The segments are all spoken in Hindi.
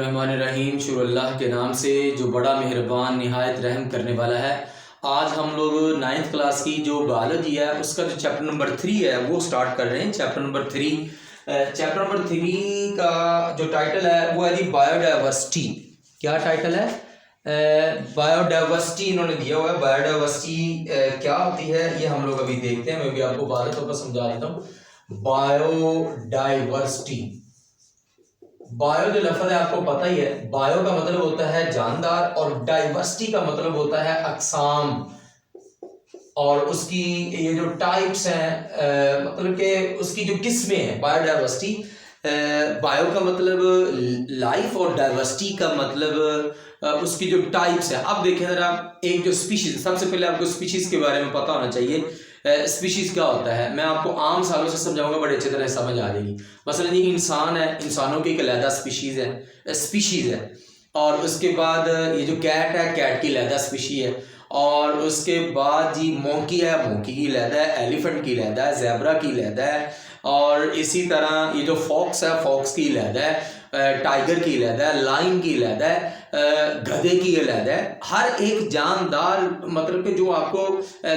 रहमानिर्रहीम शुरू अल्लाह के नाम से जो बड़ा मेहरबान निहायत रहम करने वाला है। आज हम लोग 9th क्लास की जो बायोलॉजी है उसका जो चैप्टर नंबर 3 है वो स्टार्ट कर रहे हैं। चैप्टर नंबर 3 का जो टाइटल है वो है जी बायोडाइवर्सिटी। क्या टाइटल है? बायोडाइवर्सिटी इन्होंने दिया हुआ है। बायोडाइवर्सिटी क्या होती है ये हम लोग अभी देखते हैं। मैं भी आपको बात तौर पर समझा देता हूँ। बायोडाइवर्सिटी, बायो जो लफ्ज़ है आपको पता ही है। बायो का मतलब होता है जानदार और डाइवर्सिटी का मतलब होता है अक़साम। और उसकी ये जो टाइप्स हैं मतलब कि उसकी जो किस्में हैं बायोडाइवर्सिटी। बायो का मतलब लाइफ और डाइवर्सिटी का मतलब उसकी जो टाइप्स है। अब देखें जरा, एक जो स्पीशीज, सबसे पहले आपको स्पीशीज के बारे में पता होना चाहिए। स्पीशीज क्या होता है मैं आपको आम सालों से समझाऊंगा, बड़े अच्छी तरह समझ आ जाएगी। मसलन ये इंसान है, इंसानों की एक अलहदा स्पीशीज है। और उसके बाद ये जो कैट है, कैट की अलहदा स्पीशी है। और उसके बाद जी मोंकी है, मोंकी की अलहदा है। एलिफेंट की अलहदा है। ज़ेब्रा की अलहदा है। और इसी तरह ये जो फॉक्स है, फॉक्स की अलहदा है। टाइगर की अलहदा है। लाइन की अलहदा है। गधे की अलहदा है। हर एक जानदार मतलब कि जो आपको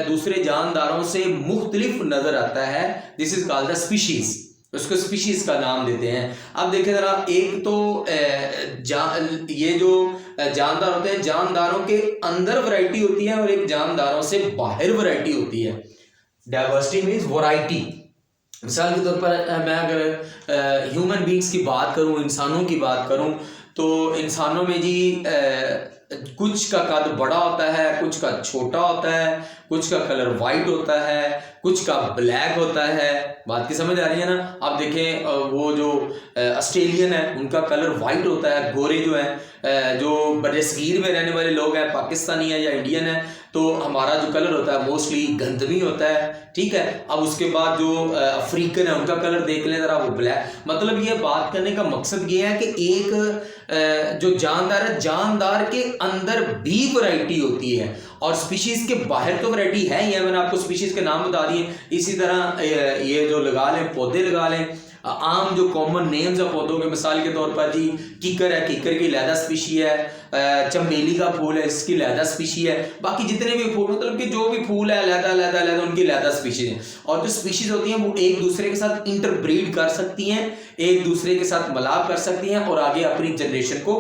दूसरे जानदारों से मुख्तलिफ नजर आता है, this is called the species. उसको स्पीशीज का नाम देते हैं। अब देखें जरा, एक तो ये जो जानदार होते हैं, जानदारों के अंदर वैरायटी होती है और एक जानदारों से बाहर वैरायटी होती है। Diversity means variety. मिसाल के तौर पर मैं अगर ह्यूमन बींग्स की बात करूं, इंसानों की बात करूं, तो इंसानों में जी कुछ का कद बड़ा होता है, कुछ का छोटा होता है, कुछ का कलर वाइट होता है, कुछ का ब्लैक होता है। बात की समझ आ रही है ना? आप देखें वो जो ऑस्ट्रेलियन है उनका कलर वाइट होता है। गोरे जो है जो बरसगीर में रहने वाले लोग हैं, पाकिस्तानी है या इंडियन है, तो हमारा जो कलर होता है मोस्टली गंधमी होता है। ठीक है। अब उसके बाद जो अफ्रीकन है उनका कलर देख लें जरा, वो ब्लैक। मतलब ये बात करने का मकसद ये है कि एक जो जानदार है, जानदार के अंदर भी वैरायटी होती है और स्पीशीज के बाहर तो वैरायटी है ही है। मैंने आपको स्पीशीज के नाम बता दिए। इसी तरह ये जो लगा लें, पौधे लगा लें, आम जो कॉमन नेम्स है पौधों के, मिसाल के तौर पर जी कीकर है, कीकर की लहदा स्पीशी है। चमेली का फूल है, इसकी लहदा स्पीशी है। बाकी जितने भी फूल, मतलब कि जो भी फूल है लहदा उनकी लहदा स्पीशीज है। और जो स्पीशीज होती हैं वो एक दूसरे के साथ इंटरब्रीड कर सकती हैं, एक दूसरे के साथ मिलाप कर सकती हैं और आगे अपनी जनरेशन को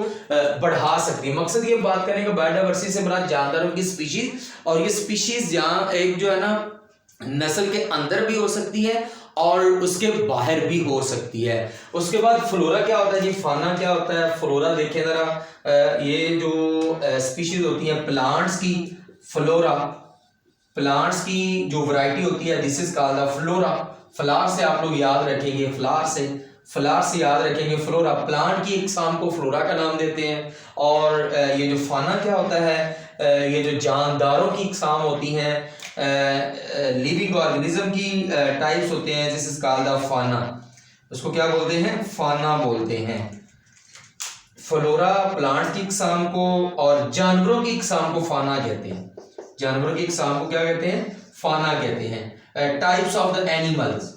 बढ़ा सकती है। मकसद ये बात करने का बायोडाइवर्सिटी से बड़ा जानदारों की स्पीशीज। और ये स्पीशीज जहाँ एक जो है ना नस्ल के अंदर भी हो सकती है और उसके बाहर भी हो सकती है। उसके बाद फ्लोरा क्या होता है जी, फाना क्या होता है? फ्लोरा देखें जरा, ये जो स्पीशीज होती हैं प्लांट्स की, फ्लोरा, प्लांट्स की जो वैरायटी होती है, this is called the flora. Flower से आप लोग याद रखेंगे, फ्लावर से याद रखेंगे फ्लोरा। प्लांट की इकसाम को फ्लोरा का नाम देते हैं। और ये जो फाना क्या होता है, ये जो जानदारों की इकसाम होती हैं, लिविंग ऑर्गेनिज्म की टाइप्स होते हैं, दिस इज कॉल्ड द फाना। उसको क्या बोलते हैं? फाना बोलते हैं। फ्लोरा प्लांट की इकसाम को और जानवरों की इकसाम को फाना कहते हैं। जानवरों की इकसाम को क्या कहते हैं? फाना कहते हैं। Types of the animals,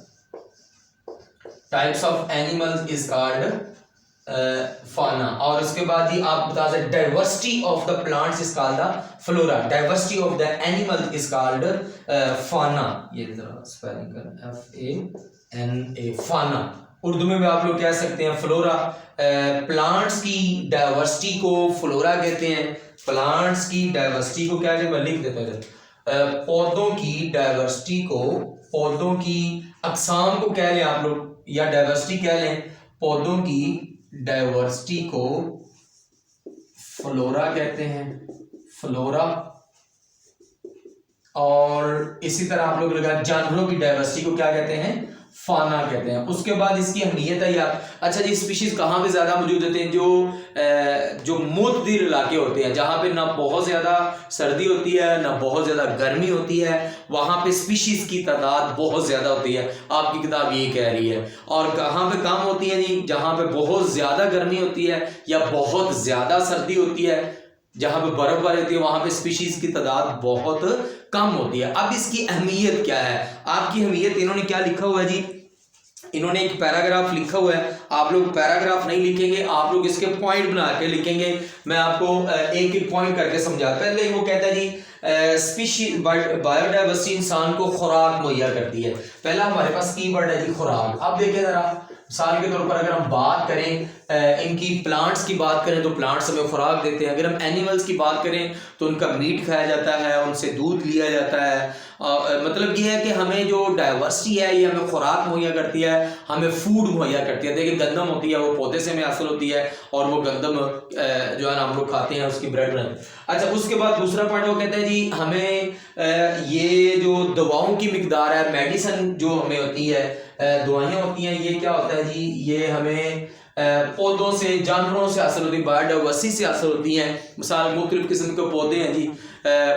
types of animals is called फाना। और उसके बाद ही आप बता सकते diversity of the plants is called the flora, diversity of the animals is called फाना। ये जरा स्पेलिंग कर, FANA, फाना। उर्दू में भी आप लोग कह सकते हैं फ्लोरा। प्लांट्स की डाइवर्सिटी को फ्लोरा कहते हैं। प्लांट्स की डाइवर्सिटी को क्या कहते हैं? मैं लिख देता हूं। पौधों की डाइवर्सिटी को, पौधों की अक़साम को कह लें आप लोग, या डाइवर्सिटी कह लें। पौधों की डाइवर्सिटी को फ्लोरा कहते हैं, फ्लोरा। और इसी तरह आप लोग लगा जानवरों की डाइवर्सिटी को क्या कहते हैं? फाना कहते हैं। उसके बाद इसकी अहमियत है यार। अच्छा जी, स्पीशीज कहाँ पे ज्यादा मौजूद होते हैं? जो मुतदिल इलाके होते हैं, जहां पे ना बहुत ज्यादा सर्दी होती है ना बहुत ज्यादा गर्मी होती है, वहां पे स्पीशीज की तादाद बहुत ज्यादा होती है। आपकी किताब ये कह रही है। और कहाँ पे कम होती है जी? जहां पे बहुत ज्यादा गर्मी होती है या बहुत ज्यादा सर्दी होती है, जहां पे बर्फबारी होती है, वहां पे स्पीशीज की तादाद बहुत कम होती है। अब इसकी अहमियत क्या है? आपकी अहमियत इन्होंने क्या लिखा हुआ है जी? इन्होंने एक पैराग्राफ लिखा हुआ है, आप लोग पैराग्राफ नहीं लिखेंगे, आप लोग इसके पॉइंट बना के लिखेंगे। मैं आपको एक एक पॉइंट करके समझा। पहले वो कहता है जी स्पीशीज बायोडाइवर्सिटी इंसान को खुराक मुहैया करती है। पहला हमारे पास कीवर्ड है जी खुराक। अब देखिए जरा, मिसाल के तौर पर अगर हम बात करें इनकी प्लांट्स की बात करें तो प्लांट्स हमें खुराक देते हैं। अगर हम एनिमल्स की बात करें तो उनका मीट खाया जाता है, उनसे दूध लिया जाता है। मतलब ये है कि हमें जो डाइवर्सिटी है ये हमें खुराक मुहैया करती है, हमें फूड मुहैया करती है। देखिए गंदम होती है वो पौधे से हमें हासिल होती है और वो गंदम जो है ना हम लोग खाते हैं, उसकी ब्रेड बनाते हैं। अच्छा, उसके बाद दूसरा पॉइंट वो कहते हैं जी हमें ये जो दवाओं की मिकदार है, मेडिसिन जो हमें होती है, दवाइयाँ होती हैं, ये क्या होता है जी, ये हमें पौधों से, जानवरों से हासिल होती है, बायोडाइवर्सिटी से हासिल होती हैं। मिसाल मुख्तलिफ किस्म के पौधे हैं जी,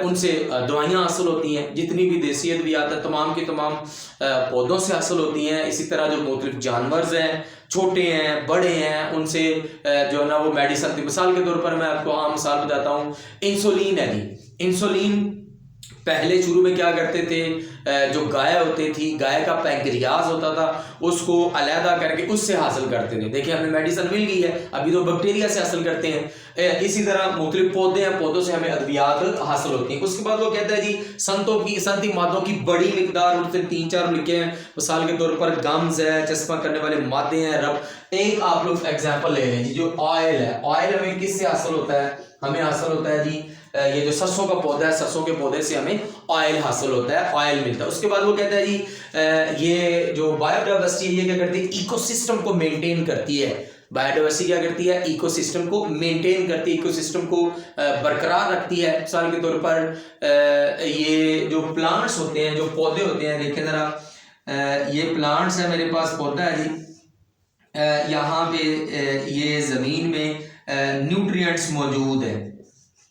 उनसे दवाइयाँ हासिल होती हैं। जितनी भी देसी अद्वियात है तमाम की तमाम पौधों से हासिल होती हैं। इसी तरह जो मुख्तलिफ जानवर हैं, छोटे हैं बड़े हैं, उनसे जो है ना वो मेडिसिन थी। मिसाल के तौर पर मैं आपको आम मिसाल बताता हूँ, इंसुलिन है जी। इंसुलिन पहले शुरू में क्या करते थे, जो गाय होती थी, गाय का पैंक्रियाज होता था, उसको अलहदा करके उससे हासिल करते थे। देखिए हमें मेडिसिन मिल गई है, अभी तो बैक्टीरिया से हासिल करते हैं। इसी तरह मुख्तलिफ पौधे हैं, पौधों से हमें अद्वियात हासिल होती हैं। उसके बाद वो कहता है जी संती मादों की बड़ी मिकदार, उनसे 3-4 लिखे हैं। मिसाल के तौर पर गम्स है, चस्पा करने वाले मादे हैं, रब। एक आप लोग एग्जाम्पल ले लें जी, जो ऑयल है, ऑयल हमें किससे हासिल होता है, हमें हासिल होता है जी ये जो सरसों का पौधा है, सरसों के पौधे से हमें ऑयल हासिल होता है, ऑयल मिलता है। उसके बाद वो कहता है जी ये जो बायोडाइवर्सिटी है ये क्या करती है, इकोसिस्टम को मेंटेन करती है। बायोडाइवर्सिटी क्या करती है, इकोसिस्टम को मेंटेन करती है, इकोसिस्टम को बरकरार रखती है। मिसाल के तौर पर ये जो प्लांट्स होते हैं, जो पौधे होते हैं, देखिए जरा ये प्लांट्स है, मेरे पास पौधा है जी, यहाँ पे ये जमीन में न्यूट्रिएंट्स मौजूद है।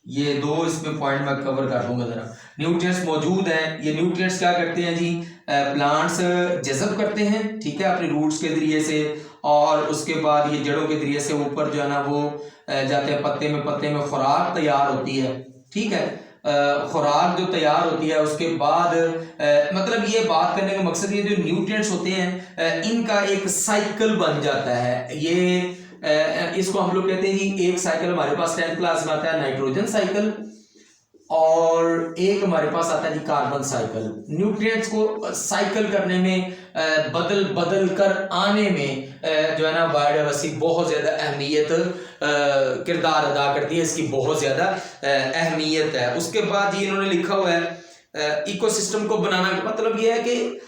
ये दो इसमें पॉइंट मैं कवर कर दूंगा जरा। न्यूट्रिएंट्स मौजूद हैं, ये न्यूट्रिएंट्स क्या करते हैं जी, प्लांट्स जज़ब करते हैं, ठीक है, अपने रूट्स के जरिए से, और उसके बाद ये जड़ों के जरिए से ऊपर जो है ना वो जाते हैं पत्ते में खुराक तैयार होती है, ठीक है। खुराक जो तैयार होती है उसके बाद मतलब ये बात करने का मकसद, ये जो न्यूट्रिएंट्स होते हैं इनका एक साइकिल बन जाता है। ये इसको हम लोग कहते हैं जी, एक साइकिल हमारे पास 10th क्लास में आता है नाइट्रोजन साइकिल, और एक हमारे पास आता है जी कार्बन साइकिल। न्यूट्रिएंट्स को साइकिल करने में, बदल कर आने में जो है ना बायोडाइवर्सिटी बहुत ज्यादा अहमियत किरदार अदा करती है, इसकी बहुत ज्यादा अहमियत है। उसके बाद ये इन्होंने लिखा हुआ है इकोसिस्टम को बनाना का मतलब ये है कि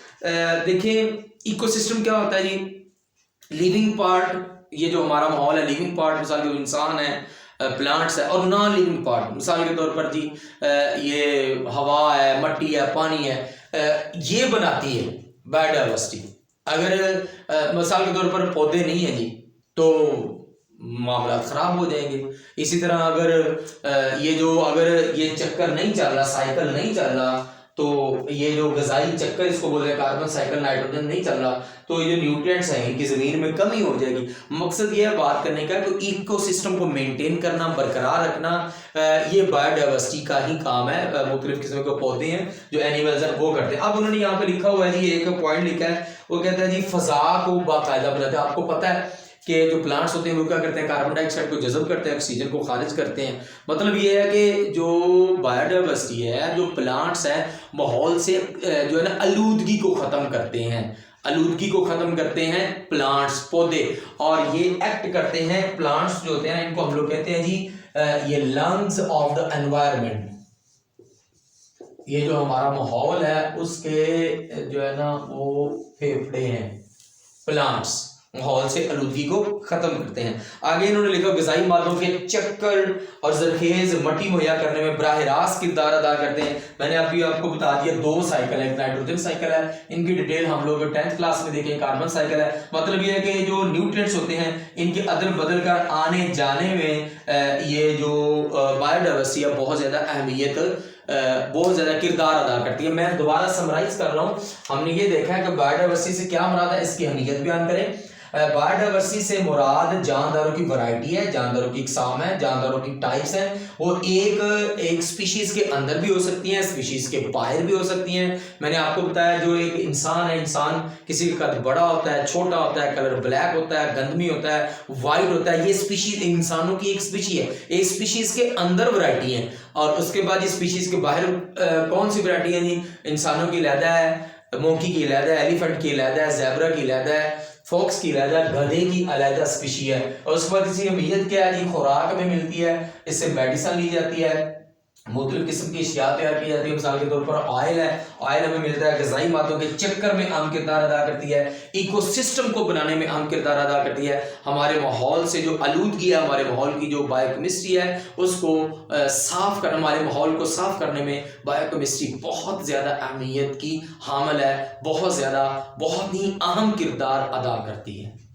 देखिए इकोसिस्टम क्या होता है जी, लिविंग पार्ट, ये जो हमारा माहौल है, लिविंग पार्ट मिसाल के इंसान है, प्लांट्स है, और नॉन लिविंग पार्ट मिसाल के तौर पर जी ये हवा है, मट्टी है, पानी है, ये बनाती है बायोडाइवर्सिटी। अगर मिसाल के तौर पर पौधे नहीं है जी तो मामला खराब हो जाएंगे। इसी तरह अगर ये चक्कर नहीं चल रहा, साइकिल नहीं चल रहा, तो ये जो गजाई चक्कर इसको बोल रहे हैं, कार्बन साइकिल, नाइट्रोजन नहीं चल रहा, तो ये जो न्यूट्रिएंट्स हैं इनकी जमीन में कमी हो जाएगी। मकसद ये है बात करने का कि इकोसिस्टम को मेंटेन करना, बरकरार रखना, ये बायोडाइवर्सिटी का ही काम है। मुख्तलिफ किस्म के पौधे हैं जो एनिमल्स हैं वो करते हैं। अब उन्होंने यहाँ पे लिखा हुआ है जी, एक पॉइंट लिखा है, वो कहता है जी फजा को बाकायदा बनाते हैं। आपको पता है कि जो प्लांट्स होते हैं वो क्या करते हैं, कार्बन डाइऑक्साइड को जज़ब करते हैं, ऑक्सीजन को खारिज करते हैं। मतलब ये है कि जो बायोडाइवर्सिटी है, जो प्लांट्स हैं, माहौल से जो है ना आलूदगी को ख़त्म करते हैं, आलूदगी को ख़त्म करते हैं प्लांट्स, पौधे, और ये एक्ट करते हैं, प्लांट्स जो होते हैं इनको हम लोग कहते हैं जी ये लंग्स ऑफ द एनवायरनमेंट। ये जो हमारा माहौल है उसके जो है ना वो फेफड़े हैं, प्लांट्स माहौल से आलूदगी को खत्म करते हैं। आगे इन्होंने लिखा ग़िज़ाई मादों के चक्कर और जरखेज मट्टी मुहैया करने में बराह रास्त किरदार अदा करते हैं। मैंने अभी आपको बता दिया 2 साइकिल है, नाइट्रोजन साइकिल है, इनकी डिटेल हम लोग 10th क्लास में देखें, कार्बन साइकिल है। मतलब ये है कि जो न्यूट्रिएंट्स होते हैं इनके अदल बदल कर आने जाने में ये जो बायोडाइवर्सिटी है बहुत ज़्यादा अहमियत, बहुत ज़्यादा किरदार अदा करती है। मैं दोबारा समराइज कर रहा हूँ। हमने ये देखा है कि बायोडाइवर्सिटी से क्या मुराद है, इसकी अहमियत बयान करें। बायोडाइवर्सिटी से मुराद जानदारों की वैरायटी है, जानदारों की इकसाम है, जानदारों की टाइप्स हैं, और एक स्पीशीज के अंदर भी हो सकती हैं, स्पीशीज के बाहर भी हो सकती हैं। मैंने आपको बताया जो एक इंसान है, इंसान किसी का कद बड़ा होता है, छोटा होता है, कलर ब्लैक होता है, गंदमी होता है, वाइट होता है, ये स्पीशीज इंसानों की एक स्पीशी है। एक स्पीशीज के अंदर वैरायटी है, और उसके बाद इस स्पीशीज के बाहर कौन सी वैरायटी है जी? इंसानों की अलहदा है, मोंकी की अलहदा है, एलिफेंट की अलहदा है, ज़ेब्रा की अलहदा है, फॉक्स की अलहदा, गधे की अलहदा स्पीशी है। और उसके बाद इसकी अहमियत क्या है जी? खुराक में मिलती है, इससे मेडिसिन ली जाती है, मुख्तलिफ किस्म की अशिया तैयार की जाती है। मिसाल के तौर पर ऑयल है, ऑयल हमें मिलता है, ग़िज़ाई मादों के चक्कर में अहम किरदार अदा करती है, इकोसिस्टम को बनाने में अहम किरदार अदा करती है। हमारे माहौल से जो आलूदगी है, हमारे माहौल की जो बायोकेमिस्ट्री है, उसको साफ कर, हमारे माहौल को साफ करने में बायोकेमिस्ट्री बहुत ज़्यादा अहमियत की हामिल है, बहुत ज़्यादा, बहुत ही अहम किरदार अदा करती है।